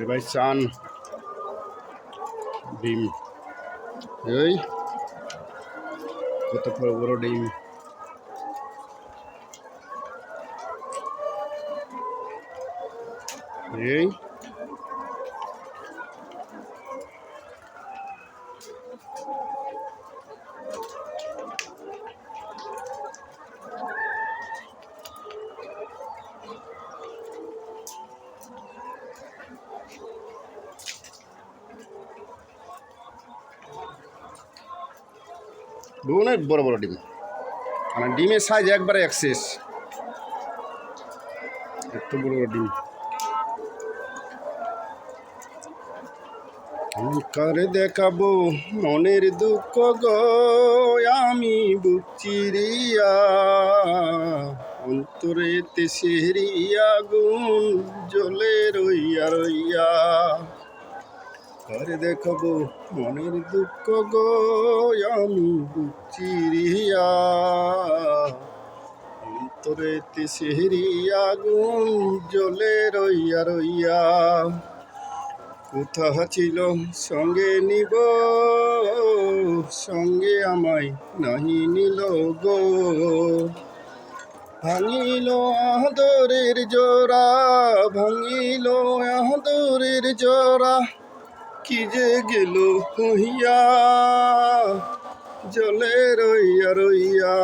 ভাই চান ডিম, এই কত বড় বড় ডিম। এই অনেক বড় বড় ডিম, মানে ডিমের সাইজ একবারে এক্সেস, এত বড় বড় ডিম। কারে দেখাবো মনের দুঃখ গো, আমি বুক চিরিয়া, অন্তরেতে সেরি আগুন জ্বলে রইয়া রইয়া। কারে দেখাবো মনের দুঃখ গো, আমি বুক চিরিয়া, অন্তরেতে সেরি আগুন জ্বলে রইয়া রইয়া। কোথা ছিল সঙ্গে নিব, সঙ্গে আমায় নাহি নিল গো। ভাঙিল আদরের জোড়া, ভাঙিল আদরের জোড়া, কি যে গেল হইয়া, জলে রইয়া রইয়া।